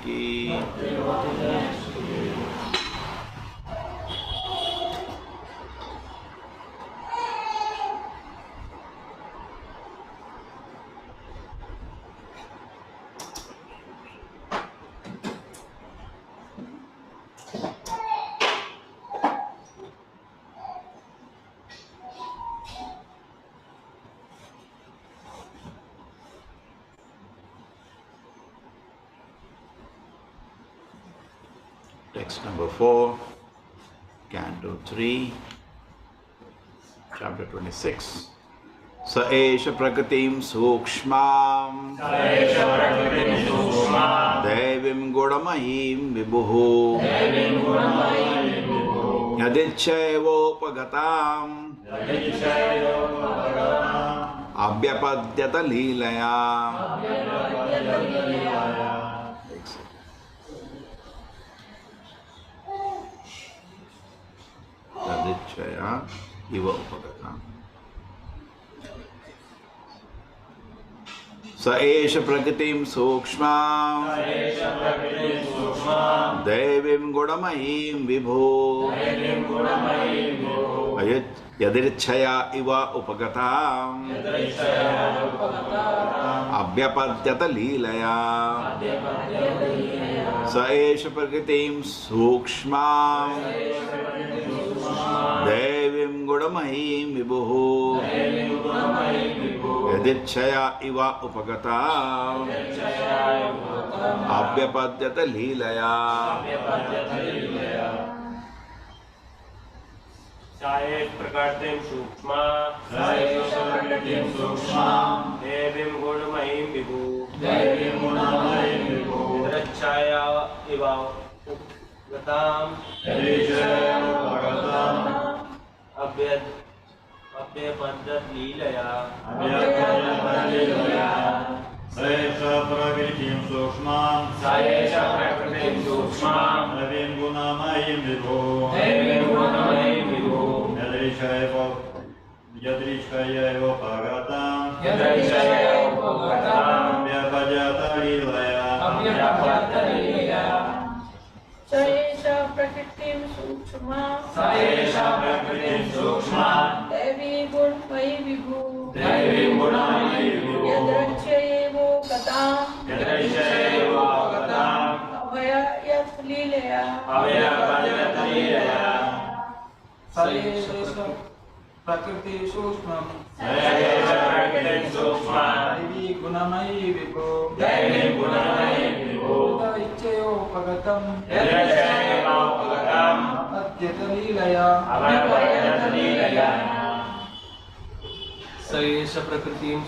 ki. Text number 4, Canto 3, Chapter 26. Sa esha prakritim sukshmam devim gudamahim vibhuhu yadichayevopagatam abhyapadyata leelaya. Yadichaya iva upagatam. Sa esha prakritim sukshmam devim gudamahim vibhu yadichaya iva upagatam abhyapadyata leelaya. Sa esha prakritim sukshmam devim gudamahim vibhu yadichaya iva upagatam abhyapadyata leelaya. Sayesh prakritim sukshma devim gudamahim vibhu yadichaya iva upagatam abhyapadyata leelaya. Sayesh prakritim sukshma devim gudamahim vibhu yadichaya upagatam abhyapadyata leelaya. Sayesh prakritim sukshma devim gudamahim vibhu yadichayevopagatam abhyapadyata leelaya. Sayesh prakritim sukshma devim gudamahim vibhu yadichayevopagatam abhyapadyata leelaya. Sayesh prakritim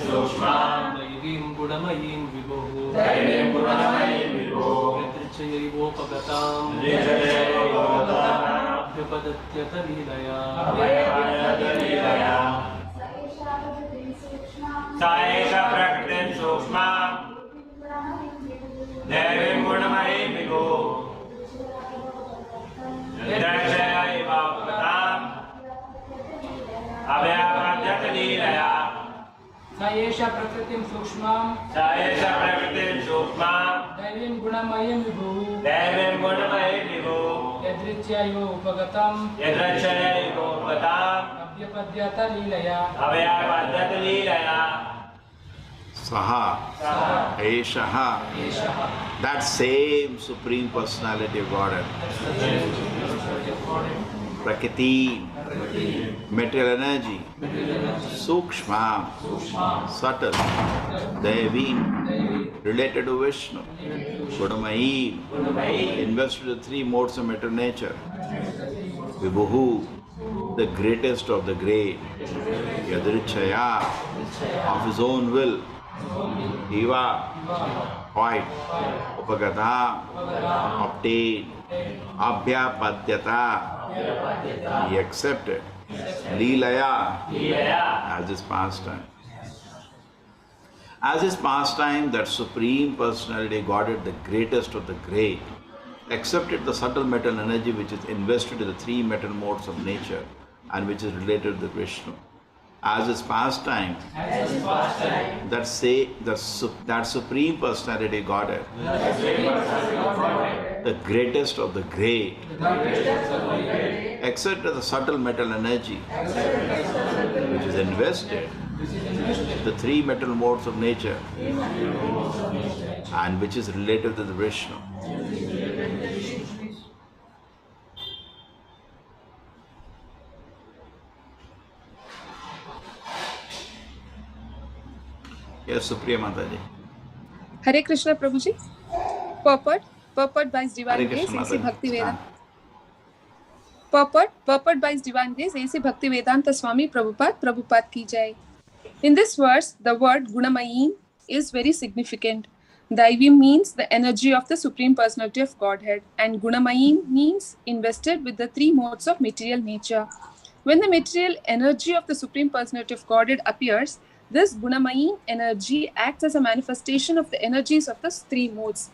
sukshma devim gudamahim vibhu yadichayevopagatam abhyapadyata leelaya. Sayesh prakritim sukshma devim gudamahim vibhu yadichaya iva upagatam abhyapadyata leelaya. Sayesh prakritim sukshma devim gudamahim vibhu yadichaya upagatam abhyapadyata leelaya. Saha, Eshaha, that same Supreme Personality of Godhead. Prakriti, material energy. Sukshma, subtle. Devi, related to Vishnu. Gudamayi, invested in the three modes of material nature. Vibhuhu, the greatest of the great. Yadrichaya, of his own will. Eva, quite. Upagata, obtained. Abhyapadyata, he accepted. Leelaya, as his pastime. As his pastime, that Supreme Personality, Godhead, the greatest of the great, accepted the subtle metal energy which is invested in the three metal modes of nature and which is related to Vishnu. as his pastime, that Supreme Personality Godhead, the greatest of the great, except the subtle metal energy, which is invested the three metal modes of nature, and which is related to the Vishnu. Yes, Supriya Mataji. Hare Krishna Prabhuji. Purport by His Divine Hare Grace, Krishna A.C. Mataji. Bhakti Vedanta. Purport by His Divine Grace, A.C. Bhakti Vedanta Swami Prabhupada ki jai. In this verse, the word Gunamayim is very significant. Daivim means the energy of the Supreme Personality of Godhead, and Gunamayim means invested with the three modes of material nature. When the material energy of the Supreme Personality of Godhead appears, this Gunamayim energy acts as a manifestation of the energies of the three modes.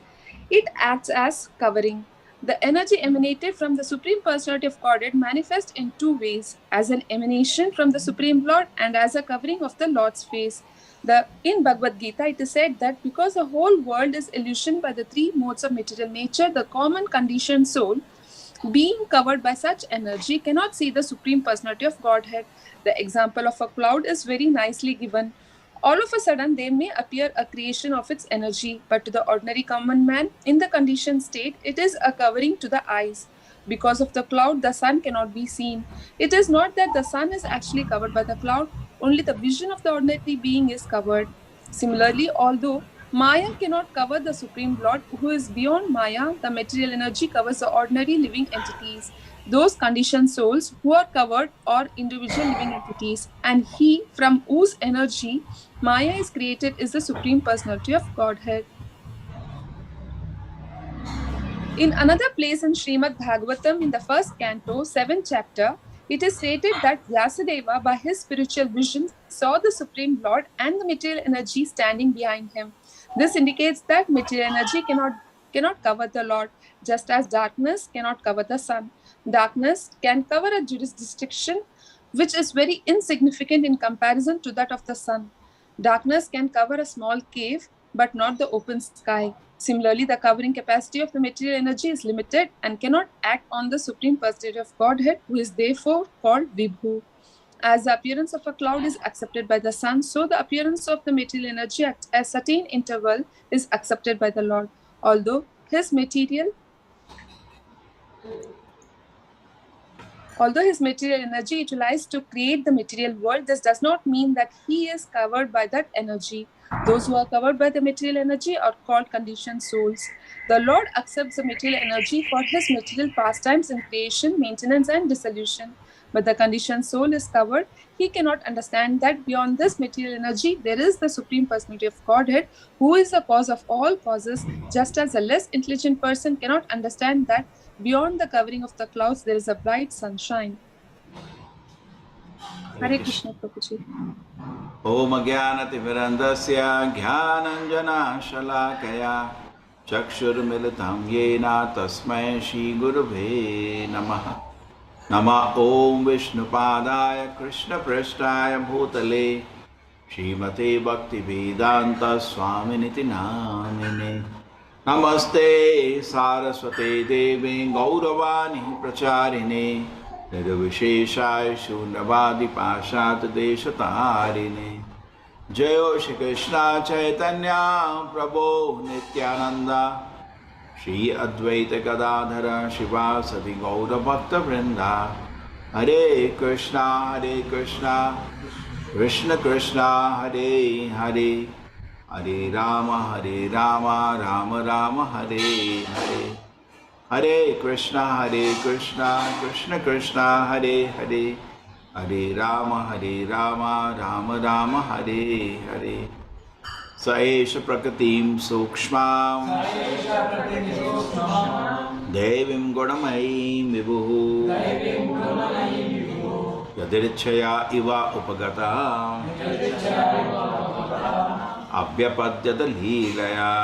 It acts as covering. The energy emanated from the Supreme Personality of Godhead manifests in two ways, as an emanation from the Supreme Lord and as a covering of the Lord's face. In Bhagavad Gita, it is said that because the whole world is illusioned by the three modes of material nature, the common conditioned soul, being covered by such energy, cannot see the Supreme Personality of Godhead. The example of a cloud is very nicely given. All of a sudden, there may appear a creation of its energy, but to the ordinary common man, in the conditioned state, it is a covering to the eyes. Because of the cloud, the sun cannot be seen. It is not that the sun is actually covered by the cloud, only the vision of the ordinary being is covered. Similarly, although Maya cannot cover the Supreme Lord, who is beyond Maya, the material energy covers the ordinary living entities. Those conditioned souls who are covered are individual living entities, and he from whose energy Maya is created is the Supreme Personality of Godhead. In another place in Srimad Bhagavatam, in the first canto, 7th chapter, it is stated that Vyasadeva, by his spiritual vision, saw the Supreme Lord and the material energy standing behind him. This indicates that material energy cannot cover the Lord, just as darkness cannot cover the sun. Darkness can cover a jurisdiction which is very insignificant in comparison to that of the sun. Darkness can cover a small cave, but not the open sky. Similarly, the covering capacity of the material energy is limited and cannot act on the Supreme Personality of Godhead, who is therefore called Vibhu. As the appearance of a cloud is accepted by the sun, so the appearance of the material energy at a certain interval is accepted by the Lord. Although his material energy utilized to create the material world, this does not mean that he is covered by that energy. Those who are covered by the material energy are called conditioned souls. The Lord accepts the material energy for his material pastimes in creation, maintenance, and dissolution. But the conditioned soul is covered. He cannot understand that beyond this material energy, there is the Supreme Personality of Godhead, who is the cause of all causes, just as a less intelligent person cannot understand that beyond the covering of the clouds, there is a bright sunshine. Hare Krishna Prabhuji. Om Jnanatimirandasya Jnananjana Shalakaya Chakshurmilitam Yena Tasmai Shri Gurave Namaha. Nama Om Vishnupadaya Krishna Prasthaya Bhutale Srimate Bhakti Vedanta Swaminiti Namine. Namaste Saraswate Devi Gauravani Pracharine Nirvisheshaya Shunavadi Pashat Deshatarine. Jayo Shri Krishna Chaitanya Prabhu Nityananda Shri Advaita Gadadhara Shivasati Gaura Bhakta Vrinda. Hare Krishna Krishna Krishna Hare Hare Hare Rama Rama Rama Hare Hare. Hare Krishna Krishna Krishna Hare Hare Hare Rama Rama Rama Hare Hare. Saesha Prakatim Sukshmam Devim Gunamayim Vibhu Yadirichaya Iva Upagatam Abhyapadyata Leelaya.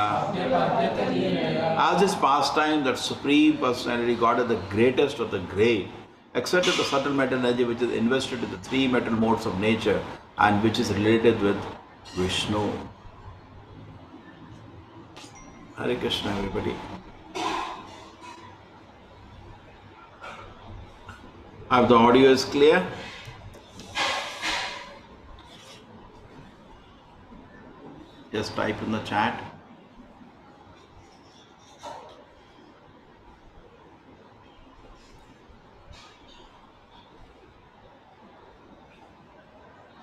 As this pastime, that Supreme Personality, God is the greatest of the great, accepted the subtle metal energy which is invested in the three metal modes of nature and which is related with Vishnu. Hare Krishna, everybody. If the audio is clear? Just type in the chat.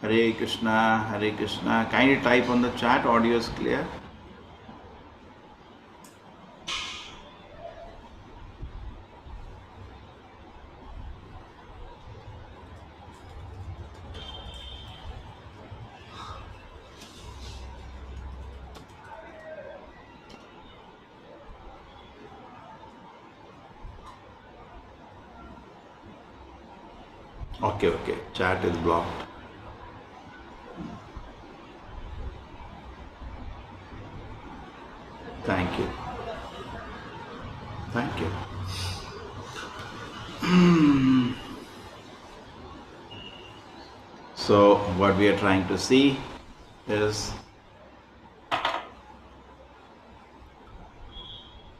Hare Krishna, Hare Krishna. Kindly type on the chat, audio is clear. Okay, chat is blocked. Thank you. Thank you. So, what we are trying to see is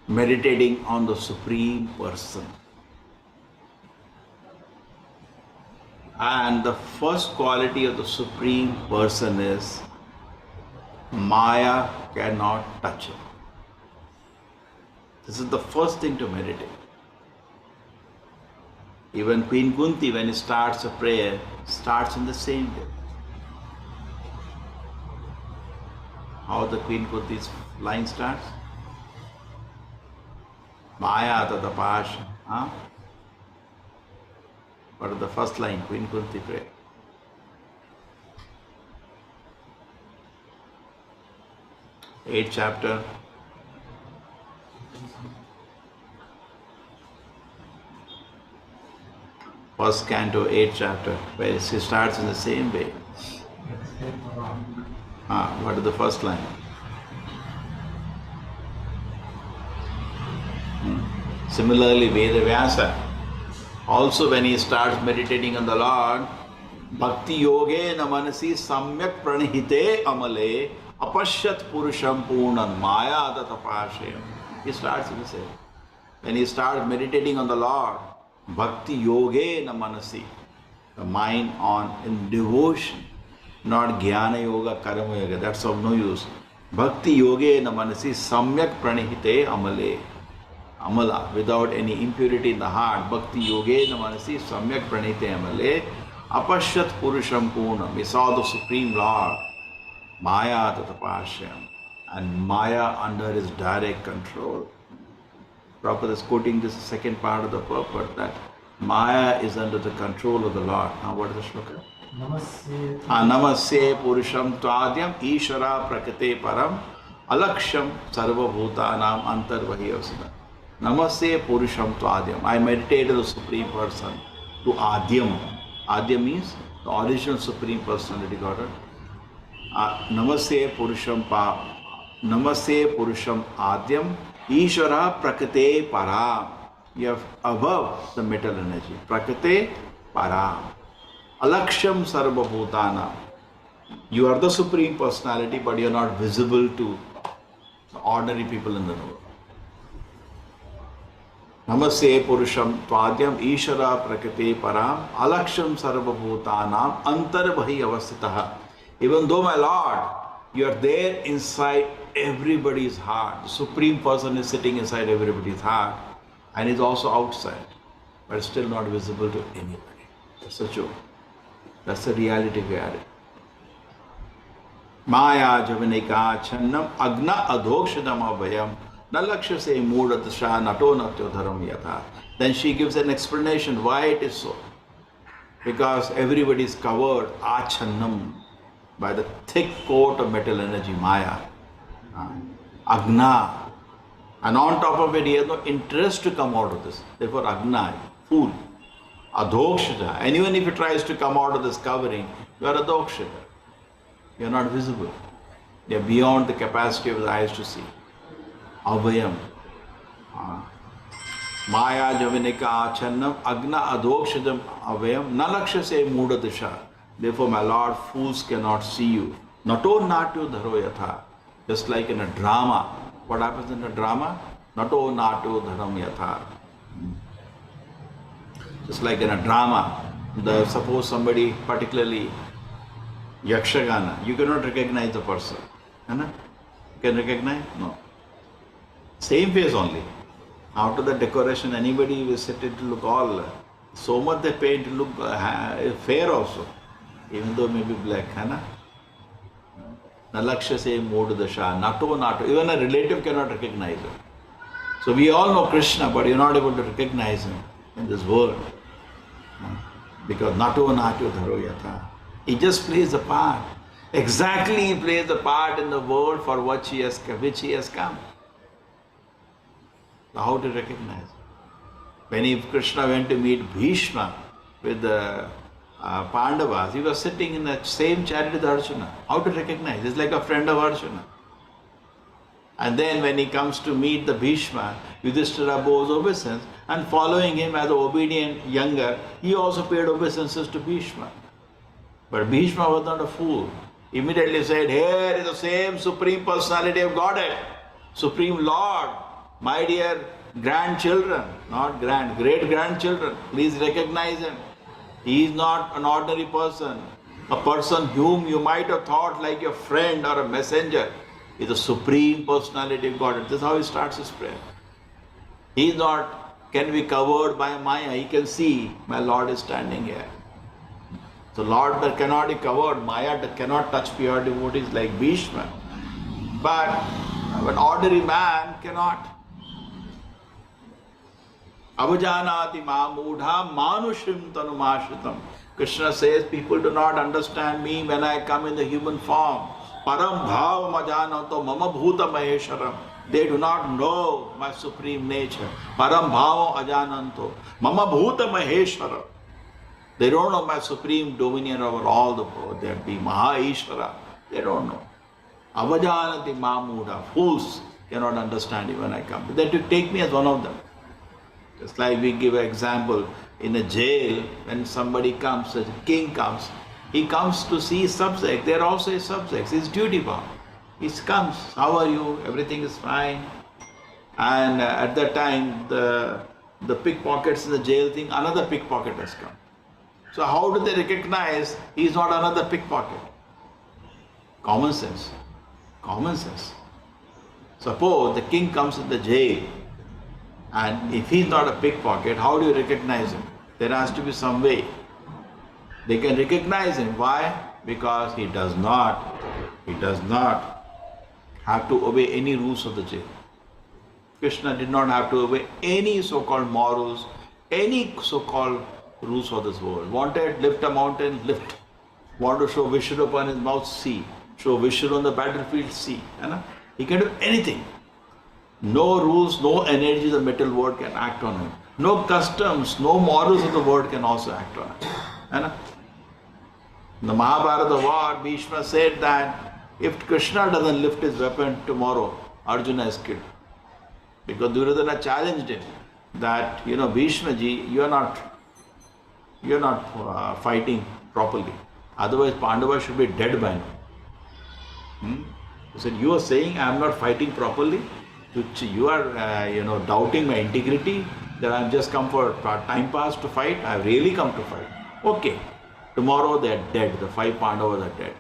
meditating on the Supreme Person. And the first quality of the Supreme Person is Maya cannot touch him. This is the first thing to meditate. Even Queen Kunti, when he starts a prayer, starts in the same way. How the Queen Kunti's line starts? Maya tatapash. What is the first line? Queen Kunti prayer. Eighth chapter. First canto, 8th chapter, where she starts in the same way. What is the first line? Similarly, Vedavyasa, also when he starts meditating on the Lord, Bhakti yoge namanasi samyak pranihite amale apashyat purusham purnan maya tatapashayam. He starts in the same. When he starts meditating on the Lord, Bhakti yoge namanasi, the mind on in devotion, not jnana yoga, karma yoga, that's of no use. Bhakti yoge namanasi samyak pranihite amale. Amala, without any impurity in the heart, Bhakti yoge namanasi samyak pranihite amale, apashyat purusham purnam. He saw the Supreme Lord, Maya tatapashyam, and Maya under his direct control. Prabhupada is quoting this second part of the purport, that Maya is under the control of the Lord. Now what is the shloka? Namasye purusham tvadyam ishara prakate param alaksham sarva bhutanam antarvahiyasana. Namasye purusham tvadyam. I meditate on the Supreme Person to Adyam. Adyam means the original Supreme Personality Godhead. Namasye purusham Adyam Ishvara Prakate Param. You have above the metal energy. Prakate Param. Alaksham Sarva Bhutana. You are the Supreme Personality, but you are not visible to the ordinary people in the world. Namasye Purusham Tvadyam Ishvara Prakate Param Alaksham Sarva Bhutanam Antarvahi Avasitaha. Even though, my Lord, you are there inside everybody's heart. The Supreme Person is sitting inside everybody's heart and is also outside, but still not visible to anybody. That's the joke. That's the reality we are in. Maya Javanika Channam Agna Adhokshadam Abhayam Nalaksha se Mudadasha Nato Natyo Dharam Yatha. Then she gives an explanation why it is so. Because everybody is covered Achannam by the thick coat of metal energy, Maya. Agna. And on top of it, he has no interest to come out of this. Therefore, Agna, fool. Adhokshita. And even if he tries to come out of this covering, you are Adhokshita. You are not visible. They are beyond the capacity of the eyes to see. Abhayam. Maya Javanika Achannam Agna Adokshadam Avayam Nalakshase Muda Disha. Therefore, my Lord, fools cannot see you. Nato Natyo Dharo Yatha. Just like in a drama. What happens in a drama? Nato Natyo Dharam Yatha. Just like in a drama, suppose somebody, particularly Yakshagana, you cannot recognize the person. You can recognize? No. Same face only. After the decoration, anybody will set it to look all, so much they paint to look fair also, even though it may be black. Nalaksha se modu dasha, nato. Even a relative cannot recognize him. So we all know Krishna, but you're not able to recognize him in this world. Because nato dharo yatha. He just plays the part. Exactly he plays the part in the world for which he has come. So how to recognize? When Krishna went to meet Bhishma with the Pandavas, he was sitting in the same chariot with Arjuna. How to recognize? He's like a friend of Arjuna. And then when he comes to meet the Bhishma, Yudhishthira bows obeisance, and following him as an obedient younger, he also paid obeisances to Bhishma. But Bhishma was not a fool. Immediately said, here is the same Supreme Personality of Godhead, Supreme Lord, my dear grandchildren, not great-grandchildren, please recognize him. He is not an ordinary person, a person whom you might have thought like your friend or a messenger. He is the Supreme Personality of Godhead. This is how he starts his prayer. He is not, can be covered by Maya. He can see, my Lord is standing here. So Lord that cannot be covered, Maya that cannot touch pure devotees like Bhishma. But an ordinary man cannot. Avajanati mudha manushim tanumashritam. Krishna says, people do not understand me when I come in the human form. Param bhavam ajanato mama bhuta mahesharam. They do not know my supreme nature. Param bhavam ajananto mama bhuta mahesharam. They don't know my supreme dominion over all the world. They be Maha Ishvara. They don't know. Avajanati mudha. Fools cannot understand it when I come. They to take me as one of them. Just like we give an example in a jail, when somebody comes, a king comes, he comes to see his subject. They are also his subjects. He's duty bound. He comes, how are you? Everything is fine. And at that time, the pickpockets in the jail think another pickpocket has come. So how do they recognize he is not another pickpocket? Common sense. Common sense. Suppose the king comes in the jail, and if he is not a pickpocket, how do you recognize him? There has to be some way. They can recognize him. Why? Because he does not have to obey any rules of the jail. Krishna did not have to obey any so-called morals, any so-called rules for this world. Wanted, lift a mountain, lift. Want to show Vishnu upon his mouth, see. Show Vishnu on the battlefield, see. He can do anything. No rules, no energy of the material world can act on him. No customs, no morals of the world can also act on him. In the Mahabharata war, Bhishma said that if Krishna doesn't lift his weapon tomorrow, Arjuna is killed. Because Duryodhana challenged him that, Bhishma ji, you are not fighting properly. Otherwise, Pandava should be dead by now. He said, you are saying I am not fighting properly? You are, doubting my integrity, that I have just come for time pass to fight? I have really come to fight. Okay. Tomorrow they are dead. The 5 Pandavas are dead.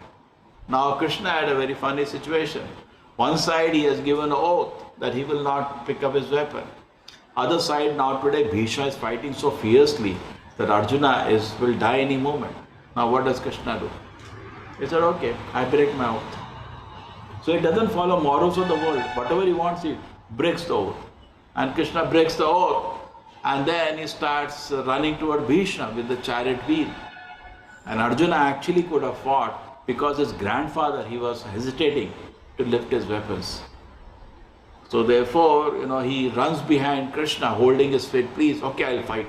Now Krishna had a very funny situation. One side he has given an oath that he will not pick up his weapon. Other side, now today Bhishma is fighting so fiercely that Arjuna will die any moment. Now what does Krishna do? He said, okay, I break my oath. So he doesn't follow morals of the world. Whatever he wants, he breaks the oath. And Krishna breaks the oath. And then he starts running toward Bhishma with the chariot wheel. And Arjuna actually could have fought because his grandfather, he was hesitating to lift his weapons. So therefore, he runs behind Krishna holding his feet. Please, okay, I'll fight.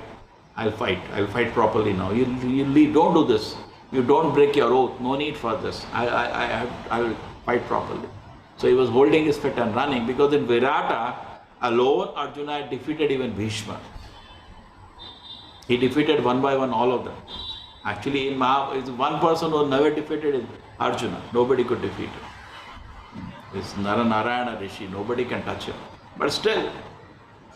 I'll fight properly now. You don't do this. You don't break your oath. No need for this. I will fight properly. So he was holding his feet and running, because in Virata, alone, Arjuna had defeated even Bhishma. He defeated one by one all of them. Actually, in Mahabharata, one person who never defeated is Arjuna. Nobody could defeat him. It's Narayana Rishi. Nobody can touch him. But still,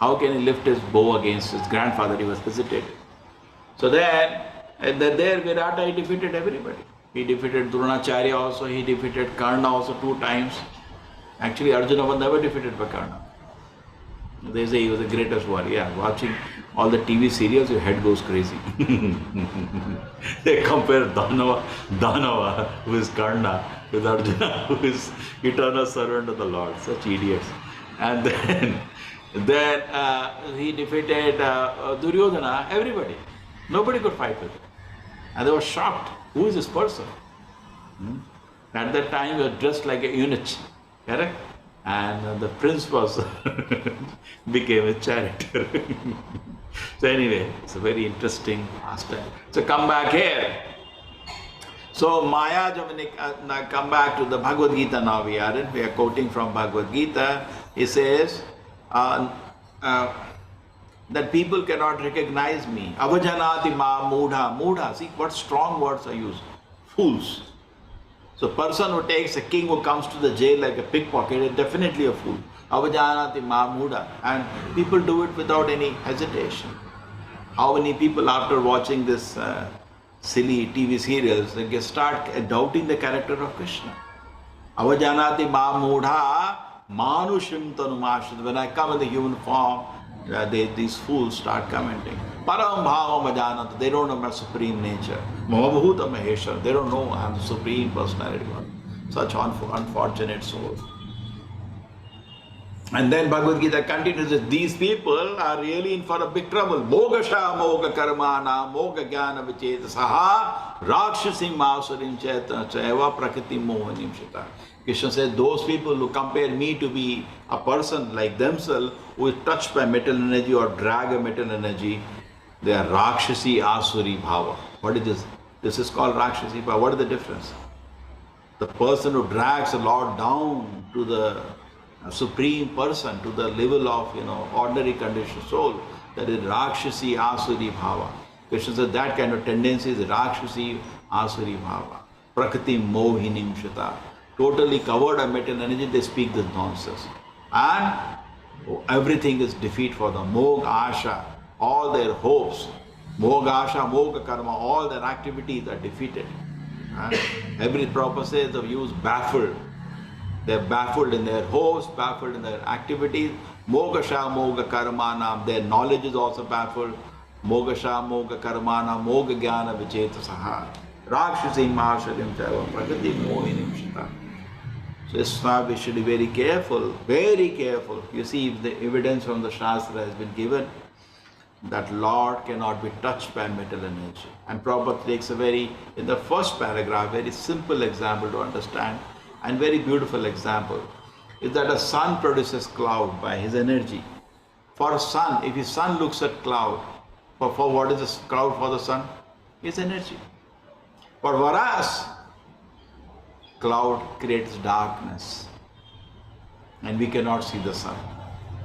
how can he lift his bow against his grandfather? He was hesitating. So there Virata, he defeated everybody. He defeated Dronacharya also. He defeated Karna also 2 times. Actually, Arjuna was never defeated by Karna. They say he was the greatest warrior. Yeah, watching all the TV serials, your head goes crazy. They compare Danava, who is Karna, with Arjuna, who is eternal servant of the Lord. Such idiots. And then he defeated Duryodhana, everybody. Nobody could fight with him. And they were shocked. Who is this person? At that time, he was dressed like a eunuch. Correct? And the prince was became a charioteer. So anyway, it's a very interesting aspect. So come back here. So Maya, now come back to the Bhagavad Gita now we are quoting from Bhagavad Gita. He says that people cannot recognize me. Avajanati ma mudha. Mudha, see what strong words are used. Fools. So person who takes a king who comes to the jail like a pickpocket is definitely a fool. Avajanati ma mudha. And people do it without any hesitation. How many people after watching this silly TV serials, they start doubting the character of Krishna. Avajanati ma mudha manushim tanumashrit. When I come in the human form, these fools start commenting. Param bhavam ajanata. They don't know my supreme nature. Mahabhuta maheshwar. They don't know I am the supreme personality. Such unfortunate souls. And then Bhagavad Gita continues that these people are really in for a big trouble. Mogasha moga karmana moga jnana vichetasaha rakshasim masurim chaiva prakriti mohanim shita. Krishna says those people who compare me to be a person like themselves who is touched by metal energy or drag a metal energy, they are rakshasi asuri bhava. What is this? This is called rakshasi bhava. What is the difference? The person who drags the Lord down to the supreme person, to the level of ordinary conditioned soul, that is rakshasi asuri bhava. Krishna says that kind of tendency is rakshasi asuri bhava. Prakriti mohinim shita. Totally covered by metal energy, they speak this nonsense. And everything is defeat for them. Moga asha, all their hopes, moga asha, moga karma, all their activities are defeated. And every proper says of use baffled. They're baffled in their hopes, baffled in their activities. Mogasha moga karmanam, their knowledge is also baffled. Mogasha moga karmanam, moga jnana vichetasaha. Rakshasi mahashalim chaiva prakriti mohinim shita. So this why we should be very careful, very careful. You see, if the evidence from the Shastra has been given that Lord cannot be touched by metal energy. And Prabhupada takes in the first paragraph, very simple example to understand and very beautiful example is that a sun produces cloud by his energy. For a sun, if his sun looks at cloud, for what is this cloud for the sun? His energy. But whereas cloud creates darkness and we cannot see the sun.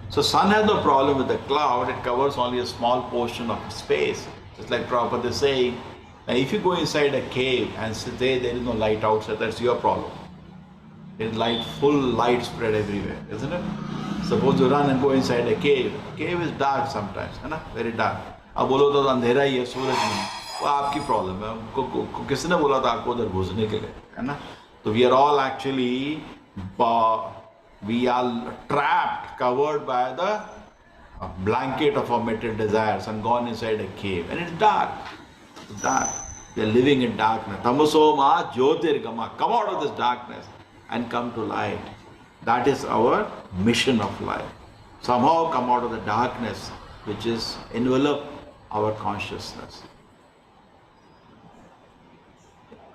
So sun has no problem with the cloud, it covers only a small portion of space. Just like Prabhupada is saying, if you go inside a cave and say there is no light outside, that's your problem. There is light, full light spread everywhere, isn't it? Suppose you run and go inside a cave. Cave is dark sometimes, है ना? Very dark. अब बोलो तो अंधेरा ही है, सूरज नहीं, वो आपकी प्रॉब्लम है. किसने बोला था आपको उधर घुसने के लिए, है ना? So we are all actually, we are trapped, covered by the blanket of our material desires and gone inside a cave. And it's dark. It's dark. We are living in darkness. Tamaso ma jyotirgama. Come out of this darkness and come to light. That is our mission of life. Somehow come out of the darkness which is envelop our consciousness.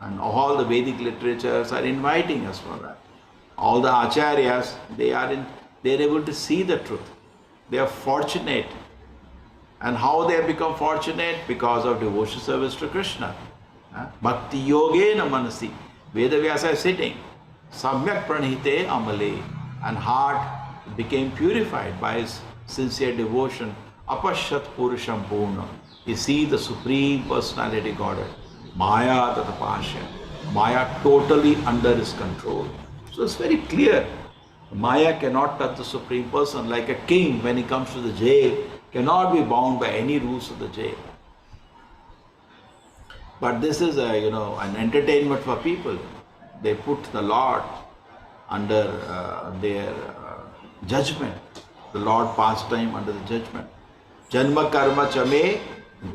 And all the Vedic literatures are inviting us for that. All the acharyas, they are able to see the truth. They are fortunate. And how they have become fortunate? Because of devotion service to Krishna. Bhakti yogena manasi. Vedavyasa is sitting. Samyak pranihite amale. And heart became purified by his sincere devotion. Apashyat Purusham Purna. He sees the Supreme Personality Godhead. Maya Tatapashya. Maya totally under his control. So it's very clear. Maya cannot touch the Supreme Person. Like a king, when he comes to the jail, cannot be bound by any rules of the jail. But this is an entertainment for people. They put the Lord under their judgment. The Lord pastime under the judgment. Janma karma chame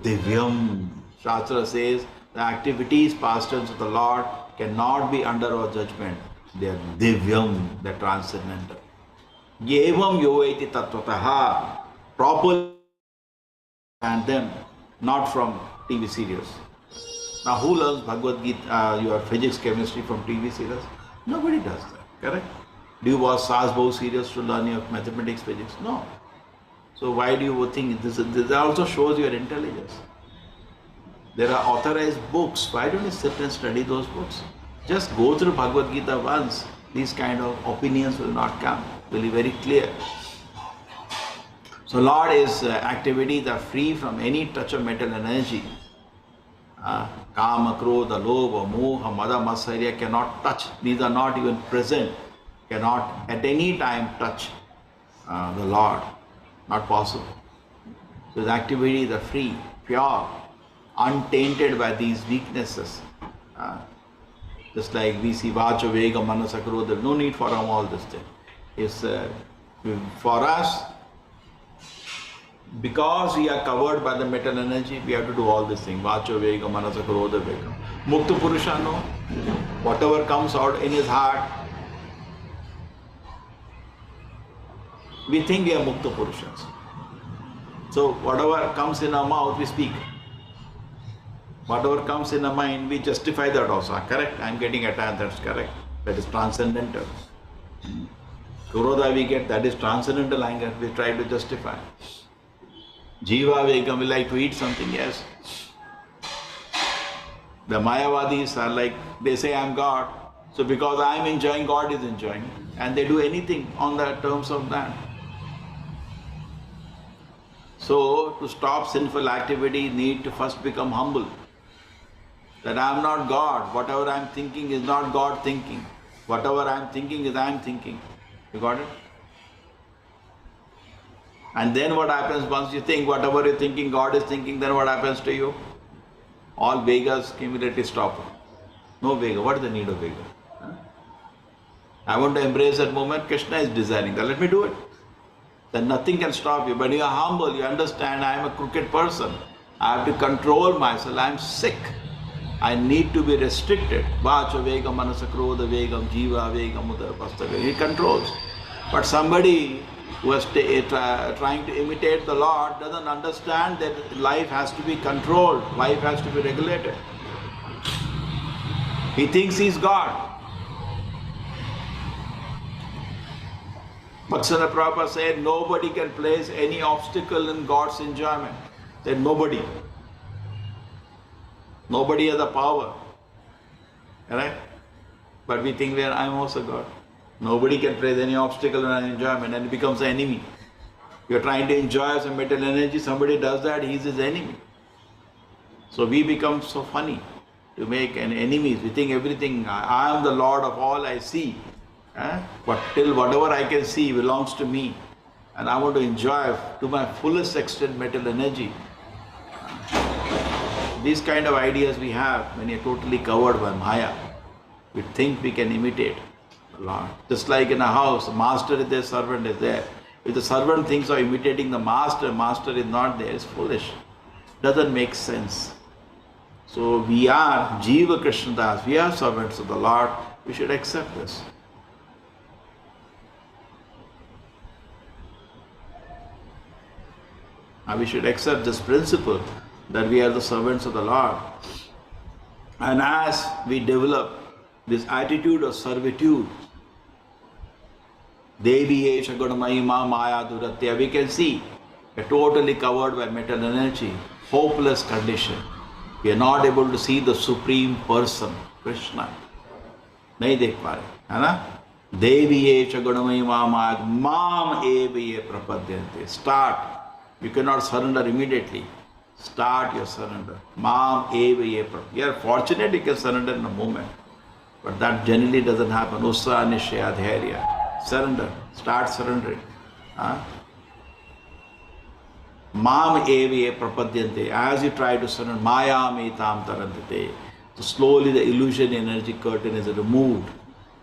divyam. Shastra says the activities, pastimes of the Lord cannot be under our judgment. They are divyam, they are transcendental. Yevam yoeti tattvataha. Properly and them, not from TV serials. Now who learns Bhagavad Gita, your physics, chemistry from TV serials? Nobody does that, correct? Do you watch Sasbo serials to learn your mathematics, physics? No. So why do you think this also shows your intelligence? There are authorized books. Why don't you sit and study those books? Just go through Bhagavad Gita once. These kind of opinions will not come. Will be very clear. So Lord, his activities are free from any touch of mental energy. Kama, Krodha, Lobha, Moha, Mada, Matsarya cannot touch. These are not even present. Cannot at any time touch the Lord. Not possible. So his activities are free, pure, untainted by these weaknesses. Just like we see Vacha, Vega, Manasa, Krodha, no need for all this thing. It's for us, because we are covered by the mental energy, we have to do all these things. Vacha, Vega, Manasa, Krodha, Vega. Mukta Purusha, no. Whatever comes out in his heart, we think we are Mukta Purushas. So whatever comes in our mouth, we speak. Whatever comes in our mind, we justify that also. Correct? I am getting attacked, that's correct. That is transcendental. Krodha we get, that is transcendental anger, we try to justify. Jiva Vegam, we like to eat something, yes. The Mayavadis are like, they say I am God. So because I am enjoying, God is enjoying. And they do anything on the terms of that. So to stop sinful activity, need to first become humble. That I am not God. Whatever I am thinking is not God thinking. Whatever I am thinking is I am thinking. You got it? And then what happens once you think whatever you're thinking, God is thinking, then what happens to you? All Vegas immediately stop. No Vega. What is the need of Vega? I want to embrace that moment. Krishna is desiring that. Let me do it. Then nothing can stop you. But you are humble. You understand I am a crooked person. I have to control myself. I am sick. I need to be restricted. Vacha Vegam, Manasa Krodha Vegam, Jiva Vegam, Mudra Pasta Vegam. He controls. But somebody who is trying to imitate the Lord doesn't understand that life has to be controlled. Life has to be regulated. He thinks he is God. Bhaksana Prabhupada said nobody can place any obstacle in God's enjoyment. Said nobody. Nobody has the power. Right? But we think that I am also God. Nobody can place any obstacle in our enjoyment and it becomes an enemy. You are trying to enjoy some mental energy, somebody does that, he is his enemy. So we become so funny to make an enemies. We think everything, I am the Lord of all I see. But till whatever I can see belongs to me. And I want to enjoy to my fullest extent mental energy. These kind of ideas we have when you're totally covered by Maya. We think we can imitate the Lord. Just like in a house, the master is there, servant is there. If the servant thinks of imitating the master, master is not there, it's foolish. Doesn't make sense. So we are Jiva Krishnadas, we are servants of the Lord. We should accept this. And we should accept this principle that we are the servants of the Lord. And as we develop this attitude of servitude, Devi Esha Gunamahima Maya Duratya, we can see we are totally covered by mental energy, hopeless condition. We are not able to see the Supreme Person, Krishna. Nahi dekh pa rahe, hai na? Deviye chagunamai mamad mam eviye prapadyante. Start. You cannot surrender immediately. Start your surrender. Mam eviye prapadyante. You are fortunate you can surrender in a moment. But that generally doesn't happen. Ussa nishya dharya. Surrender. Start surrendering. Mam eviye prapadyante. As you try to surrender, mayam etam tarandate. So slowly the illusion energy curtain is removed.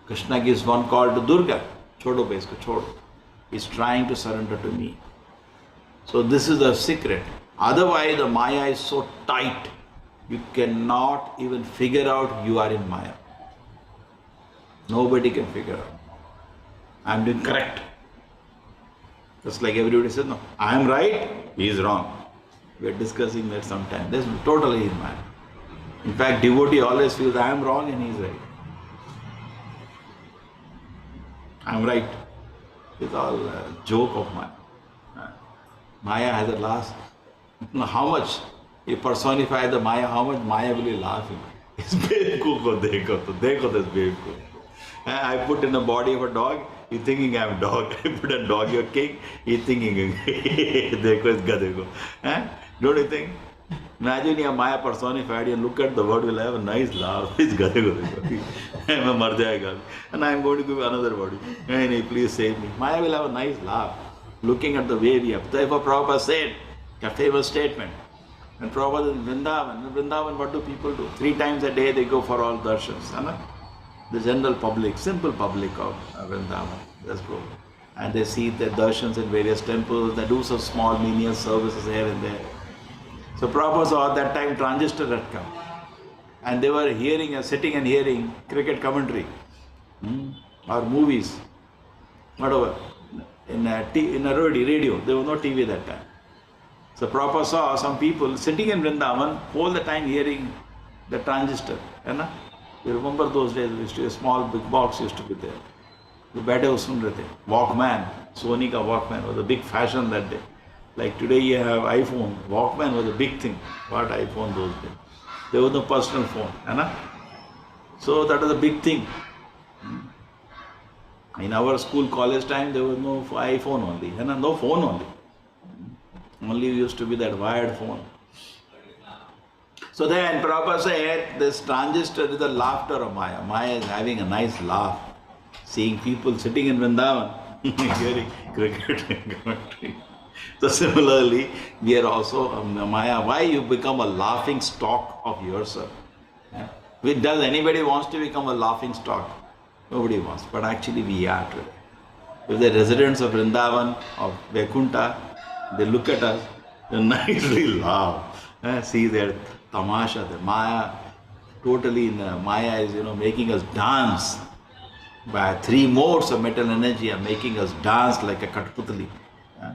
Krishna gives one call to Durga. Chodo besko, chodo. He's trying to surrender to me. So this is the secret. Otherwise the Maya is so tight, you cannot even figure out you are in Maya. Nobody can figure out. I am doing correct. Just like everybody says, no, I am right, he is wrong. We are discussing that sometime. This is totally in Maya. In fact, devotee always feels I am wrong and he is right. I am right. It's all a joke of Maya. Maya has a last. How much you personify the Maya, how much Maya will be laughing? Is Bevku ko dekho this Bevku. I put in the body of a dog, he thinking I am dog. I put a dog, your king, he thinking dekho is gade ko. Don't you think? Imagine you Maya personified, you look at the word, will have a nice laugh. It's gade ko. Mar jayega. And I am going to give another body. And please save me. Maya will have a nice laugh. Looking at the way we have. Therefore Prabhupada said a famous statement. And Prabhupada in Vrindavan, what do people do? 3 times a day they go for all darshans. The general public, simple public of Vrindavan, just go. And they see the darshans in various temples, they do some small menial services here and there. So Prabhupada saw at that time transistor had come. And they were hearing, sitting and hearing cricket commentary or movies, whatever. In a radio, there was no TV that time. So Prabhupada saw some people sitting in Vrindavan all the time hearing the transistor. You remember those days, a small big box used to be there. Walkman, Sony ka Walkman was a big fashion that day. Like today you have iPhone, Walkman was a big thing. What iPhone those days? There was no personal phone. So that was a big thing. In our school, college time, there was no iPhone only, no phone only. Only used to be that wired phone. So then Prabhupada said, this transistor is the laughter of Maya. Maya is having a nice laugh, seeing people sitting in Vrindavan, hearing cricket and commentary. So similarly, we are also Maya. Why you become a laughing stock of yourself? Does anybody wants to become a laughing stock? Nobody wants, but actually we are today. If the residents of Vrindavan, of Vaikuntha, they look at us, they nicely laugh. See their tamasha, the Maya, totally in Maya is making us dance. By 3 modes of mental energy are making us dance like a Katputali.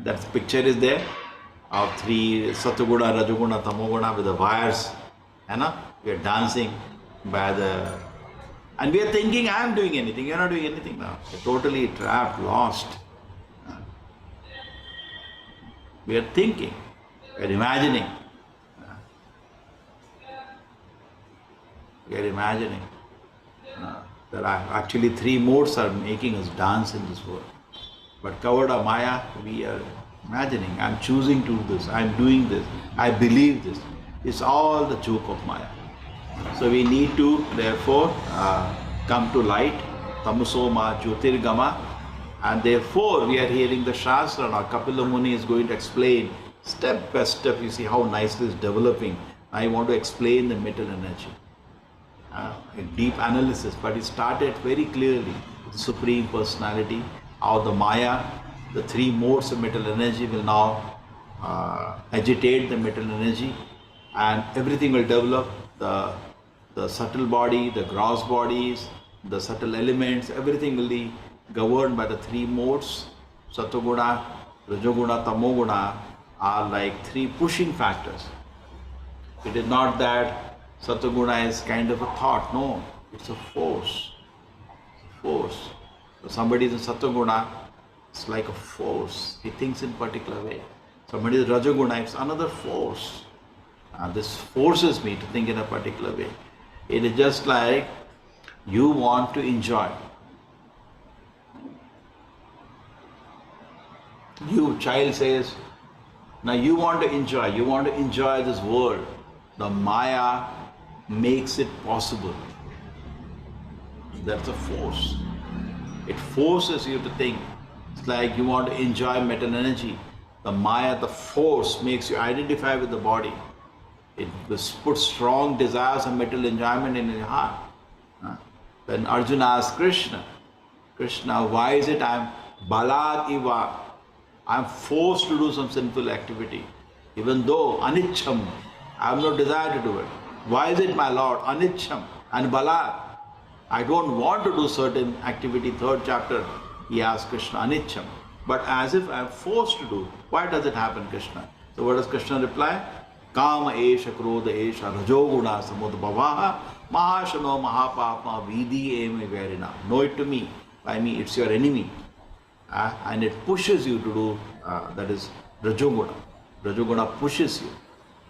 That picture is there of 3 Satoguna, Rajoguna, Tamoguna with the wires. We are dancing by the... And we are thinking, I am doing anything. You are not doing anything now. You are totally trapped, lost. We are thinking, we are imagining. We are imagining. There are actually 3 modes are making us dance in this world. But covered of Maya, we are imagining, I am choosing to do this, I am doing this, I believe this. It's all the joke of Maya. So we need to therefore come to light, tamuso ma jyotirgama, and therefore we are hearing the Shastra. Now Kapila Muni is going to explain step by step. You see how nicely it's developing. I want to explain the mental energy. A deep analysis, but it started very clearly with the Supreme Personality, how the Maya, the 3 modes of mental energy will now agitate the mental energy, and everything will develop. The subtle body, the gross bodies, the subtle elements, everything will be governed by the 3 modes. Satoguna, Rajoguna, Tamoguna are like 3 pushing factors. It is not that Satoguna is kind of a thought, no, it's a force. Force. So somebody is in Satoguna, it's like a force. He thinks in a particular way. Somebody is Rajoguna, it's another force. This forces me to think in a particular way. It is just like you want to enjoy. You, child says, now you want to enjoy this world. The Maya makes it possible. That's a force. It forces you to think. It's like you want to enjoy metal energy. The Maya, the force, makes you identify with the body. It puts strong desires and material enjoyment in your heart. When Arjuna asked Krishna, why is it I'm balat iva? I'm forced to do some sinful activity. Even though anichcham, I have no desire to do it. Why is it, my Lord, anichcham and balat? I don't want to do certain activity. 3rd chapter, he asked Krishna, anichcham. But as if I am forced to do. Why does it happen, Krishna? So what does Krishna reply? Kama esha krodha esha rajoguna samudbhavaha mahashano mahapapma vidhi eme verina. Know it to me. By me, it's your enemy. And it pushes you to do, that is rajoguna. Rajoguna pushes you.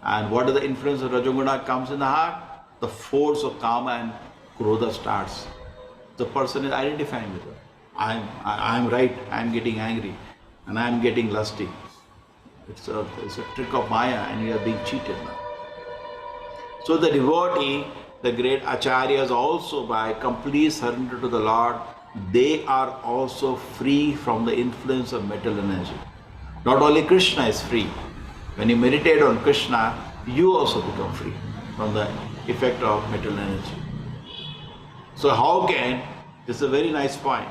And what is the influence of rajoguna comes in the heart? The force of kama and krodha starts. The person is identifying with it. I'm right, I'm getting angry, and I'm getting lusty. It's a trick of Maya, and you are being cheated now. So the devotee, the great acharyas also, by complete surrender to the Lord, they are also free from the influence of metal energy. Not only Krishna is free. When you meditate on Krishna, you also become free from the effect of metal energy. So how can, this is a very nice point.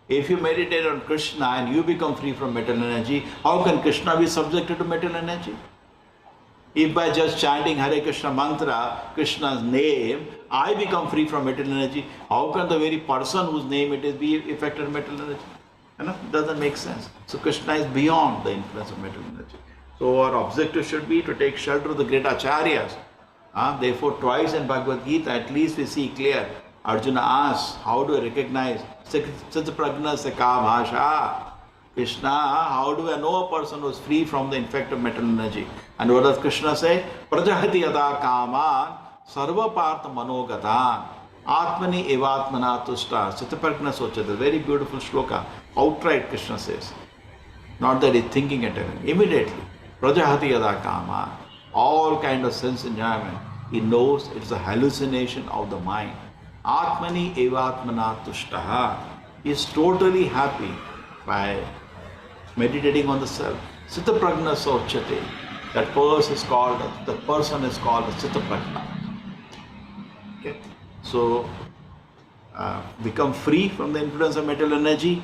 If you meditate on Krishna and you become free from metal energy, how can Krishna be subjected to metal energy? If by just chanting Hare Krishna mantra, Krishna's name, I become free from metal energy, how can the very person whose name it is be affected by metal energy? It doesn't make sense. So Krishna is beyond the influence of metal energy. So our objective should be to take shelter of the great acharyas. Therefore, twice in Bhagavad Gita, at least we see clear. Arjuna asks, how do I recognize Sita Prajna Se Ka Bhasha? Krishna, how do I know a person who is free from the effect of metal energy? And what does Krishna say? Prajahati yada kaman sarva partha manogatan atmani evatmana tushta Sita Prajna Sochata. Very beautiful shloka. Outright Krishna says. Not that he's thinking it immediately. Prajahati yada kaman. All kind of sense enjoyment. He knows it's a hallucination of the mind. Atmani evatmana tushtaha. He is totally happy by meditating on the self. Sita prajna sochate. That person is called a Sita prajna. Okay. So become free from the influence of metal energy.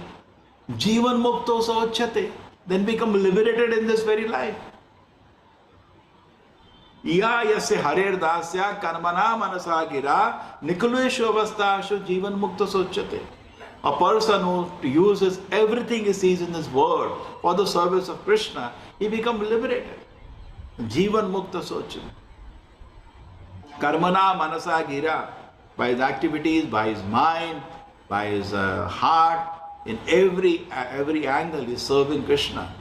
Jivan mukto sochate. Then become liberated in this very life. Ya yasya harer dasya karmana manasa gira nikuleshu avastashu jivan mukta sochate. A person who uses everything he sees in this world for the service of Krishna, he becomes liberated. Jivan mukta sochate. Karmana manasa gira. By his activities, by his mind, by his heart, in every angle he is serving Krishna.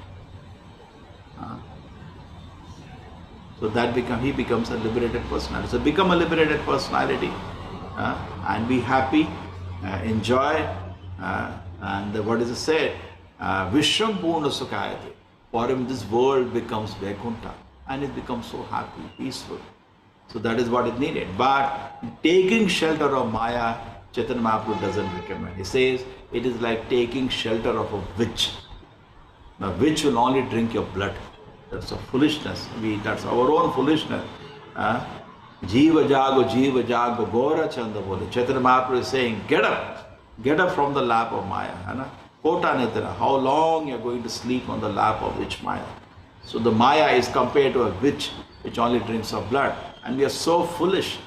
So that he becomes a liberated personality. So become a liberated personality and be happy, enjoy, and what is it said? Vishram Purna Sukhayate. For him this world becomes Vaikuntha and it becomes so happy, peaceful. So that is what is needed. But taking shelter of Maya, Chaitanya Mahaprabhu doesn't recommend. He says it is like taking shelter of a witch. Now witch will only drink your blood. That's a foolishness. That's our own foolishness. Jiva jago, gora chanda bole. Chaitanya Mahaprabhu is saying, get up from the lap of Maya. Kota nitra, how long you are going to sleep on the lap of witch Maya. So the Maya is compared to a witch which only drinks of blood. And we are so foolish.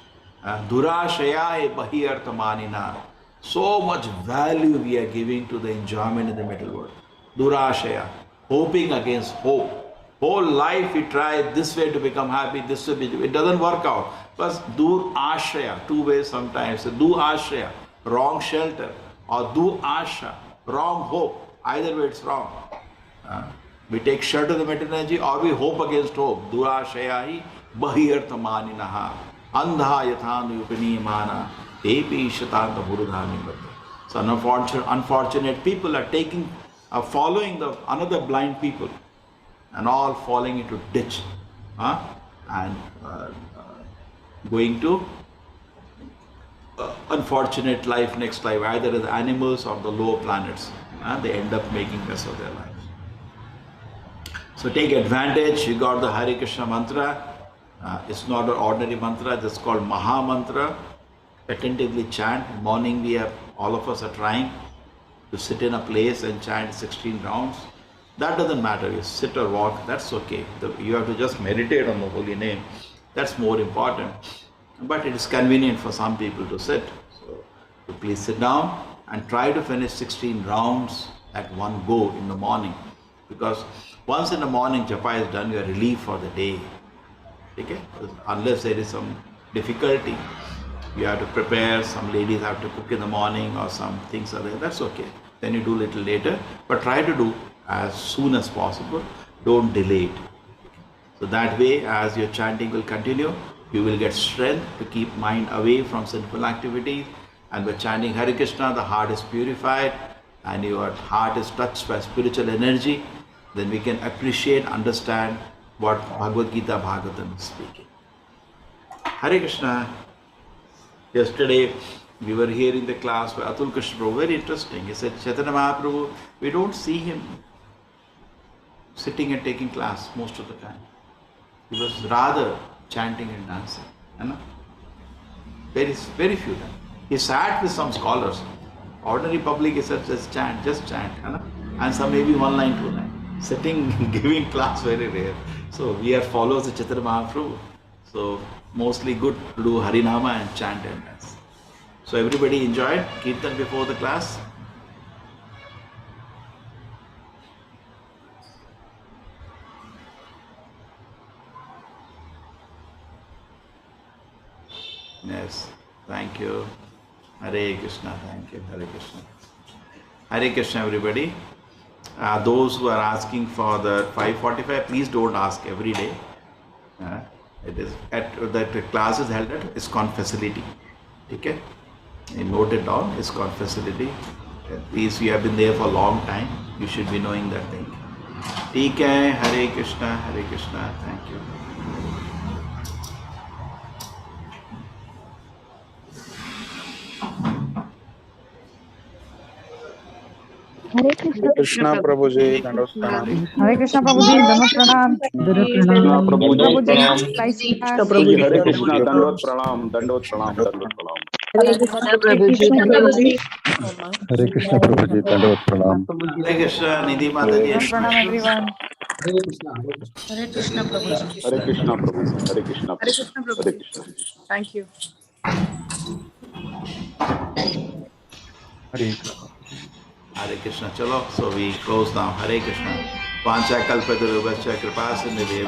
Durashaya bahiyartamanina. So much value we are giving to the enjoyment in the metal world. Durashaya, hoping against hope. Whole life we try this way to become happy, this way it doesn't work out. Plus, dur ashraya, two ways sometimes. So, du ashraya, wrong shelter, or du asha, wrong hope. Either way it's wrong. We take shelter of the metal energy or we hope against hope. Du ashaya hi bahiyartamaninaha andha yathanu upaniyamana tepi shatanta burudhani. So unfortunate people are taking are following the another blind people and all falling into ditch, and going to unfortunate life, next life, either as animals or the lower planets. They end up making mess of their lives. So take advantage. You got the Hare Krishna mantra. It's not an ordinary mantra. It's called Maha Mantra. Attentively chant. Morning all of us are trying to sit in a place and chant 16 rounds. That doesn't matter. You sit or walk, that's okay. You have to just meditate on the holy name. That's more important. But it is convenient for some people to sit. So please sit down and try to finish 16 rounds at one go in the morning. Because once in the morning japa is done, you are relieved for the day. Okay? Unless there is some difficulty, you have to prepare, some ladies have to cook in the morning or some things are there, that's okay. Then you do a little later, but try to do as soon as possible. Don't delay it. So that way, as your chanting will continue, you will get strength to keep mind away from sinful activities. And by chanting Hare Krishna, the heart is purified and your heart is touched by spiritual energy. Then we can appreciate, understand what Bhagavad Gita Bhagavatam is speaking. Hare Krishna. Yesterday, we were here in the class by Atul Krishna Prabhu, very interesting. He said, Chaitanya Mahaprabhu, we don't see him sitting and taking class most of the time. He was rather chanting and dancing. You know? Very few times. He sat with some scholars. Ordinary public, he said, just chant. You know? And some maybe one line, two line. Sitting, giving class, very rare. So we are followers of Chaitanya Mahaprabhu. So mostly good to do Harinama and chant and dance. So everybody enjoyed Kirtan before the class? Yes, thank you. Hare Krishna, thank you. Hare Krishna. Hare Krishna, everybody. Those who are asking for the 5:45, please don't ask every day. It is the class is held at ISKCON facility. Okay? Note it down, ISKCON facility. Please, you have been there for a long time. You should be knowing that thing. Okay, Hare Krishna, thank you. Hare Krishna Prabhuji, Dandot Pranam. Hare Krishna Prabhuji, Dandot Pranam. Krishna Prabhuji, Prabhuji, nice class. Hare Krishna, Dandot Pranam, Dandot Pranam, Dandot Pranam. Hare Krishna Prabhuji. Hare Krishna Prabhuji, Dandot Pranam. Hare Krishna, Nidhi Mataji. Dandot Pranam, everyone. Hare Krishna Prabhuji. Hare Krishna Prabhuji, Hare Krishna. Hare Krishna Prabhuji. Thank you. Hare Krishna. Chalo, so we close now. Hare Krishna. Pancha kalpatarubhascha kripa sindhubhya.